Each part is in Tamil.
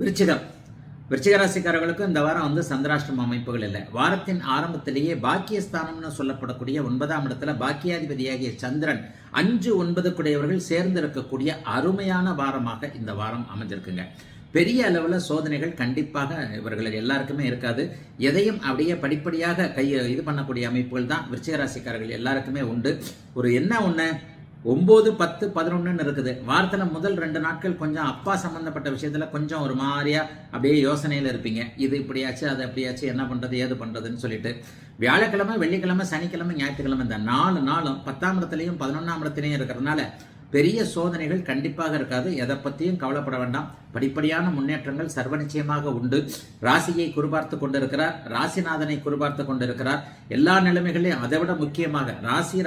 விருச்சிகம் விருச்சிகராசிக்காரர்களுக்கு இந்த வாரம் சந்திராஷ்டம அமைப்புகள் இல்லை. வாரத்தின் ஆரம்பத்திலேயே பாக்கியஸ்தானம்னு சொல்லப்படக்கூடிய 9ஆம் இடத்துல பாக்கியாதிபதியாகிய சந்திரன் 5, 9 கூடியவர்கள் சேர்ந்து இருக்கக்கூடிய அருமையான வாரமாக இந்த வாரம் அமைஞ்சிருக்குங்க. பெரிய அளவில் சோதனைகள் கண்டிப்பாக இவர்கள் எல்லாருக்குமே இருக்காது. எதையும் அப்படியே படிப்படியாக இது பண்ணக்கூடிய அமைப்புகள் தான் விருச்சிகராசிக்காரர்கள் எல்லாருக்குமே உண்டு. ஒரு என்ன ஒன்று 9, 10, 11 இருக்குது. வாரத்தில் முதல் 2 நாட்கள் கொஞ்சம் அப்பா சம்பந்தப்பட்ட விஷயத்துல கொஞ்சம் ஒரு மாதிரியா அப்படியே யோசனையில இருப்பீங்க. இது இப்படியாச்சு அது அப்படியாச்சு, என்ன பண்றது ஏது பண்றதுன்னு சொல்லிட்டு வியாழக்கிழமை, வெள்ளிக்கிழமை, சனிக்கிழமை, ஞாயிற்றுக்கிழமை இந்த 4 நாளும் 10ஆம் இடத்துலையும் 11ஆம் இடத்துலையும் இருக்கிறதுனால பெரிய சோதனைகள் கண்டிப்பாக இருக்காது. எதை பற்றியும் கவலைப்பட வேண்டாம். படிப்படியான முன்னேற்றங்கள் சர்வ நிச்சயமாக உண்டு. ராசியை குறிபார்த்து கொண்டிருக்கிறார், ராசிநாதனை குறிபார்த்து கொண்டிருக்கிறார். எல்லா நிலைமைகளையும் அதை விட முக்கியமாக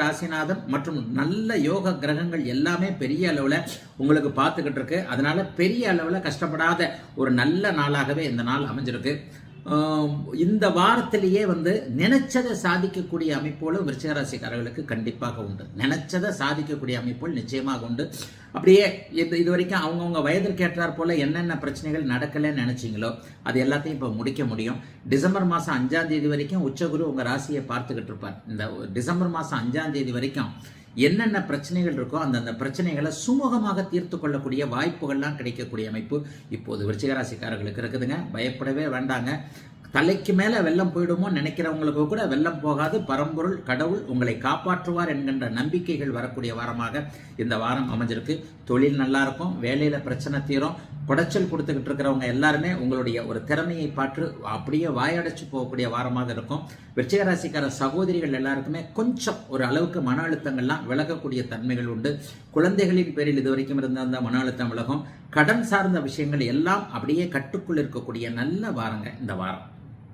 ராசிநாதன் மற்றும் நல்ல யோக கிரகங்கள் எல்லாமே பெரிய அளவில் உங்களுக்கு பார்த்துக்கிட்டு இருக்கு. அதனால பெரிய அளவில் கஷ்டப்படாத ஒரு நல்ல நாளாகவே இந்த நாள் அமைஞ்சிருக்கு. இந்த வாரத்திலேயே நினைச்சதை சாதிக்கக்கூடிய அமைப்புகளும் விருச்சிகராசிக்காரர்களுக்கு கண்டிப்பாக உண்டு. நினைச்சதை சாதிக்கக்கூடிய அமைப்புகள் நிச்சயமாக உண்டு. அப்படியே இது வரைக்கும் அவங்கவுங்க வயதிற்கு ஏற்றார் போல என்னென்ன பிரச்சனைகள் நடக்கலன்னு நினைச்சிங்களோ அது எல்லாத்தையும் இப்போ முடிக்க முடியும். டிசம்பர் மாதம் 5ஆம் தேதி வரைக்கும் உச்சகுரு உங்கள் ராசியை பார்த்துக்கிட்டு இருப்பார். இந்த டிசம்பர் மாதம் 5ஆம் தேதி வரைக்கும் என்னென்ன பிரச்சனைகள் இருக்கோ அந்த பிரச்சனைகளை சுமூகமாக தீர்த்து கொள்ளக்கூடிய வாய்ப்புகள்லாம் கிடைக்கக்கூடிய அமைப்பு இப்போது விருச்சிகராசிக்காரர்களுக்கு இருக்குதுங்க. பயப்படவே வேண்டாங்க. தலைக்கு மேலே வெள்ளம் போயிடுமோ நினைக்கிறவங்களுக்கு கூட வெள்ளம் போகாது. பரம்பொருள் கடவுள் உங்களை காப்பாற்றுவார் என்கின்ற நம்பிக்கைகள் வரக்கூடிய வாரமாக இந்த வாரம் அமைஞ்சிருக்கு. தொழில் நல்லா இருக்கும், வேலையில பிரச்சனை தீரும். குடைச்சல் கொடுத்துக்கிட்டு இருக்கிறவங்க எல்லாருமே உங்களுடைய ஒரு திறமையை பார்த்து அப்படியே வாயடைச்சு போகக்கூடிய வாரமாக இருக்கும். விருச்சிகராசிக்கார சகோதரிகள் எல்லாருக்குமே கொஞ்சம் ஒரு அளவுக்கு மன அழுத்தங்கள்லாம் விலகக்கூடிய தன்மைகள் உண்டு. குழந்தைகளின் பேரில் இதுவரைக்கும் இருந்த அந்த மன அழுத்தம் விலகும். கடன் சார்ந்த விஷயங்கள் எல்லாம் அப்படியே கட்டுக்குள் இருக்கக்கூடிய நல்ல வாரங்க இந்த வாரம்.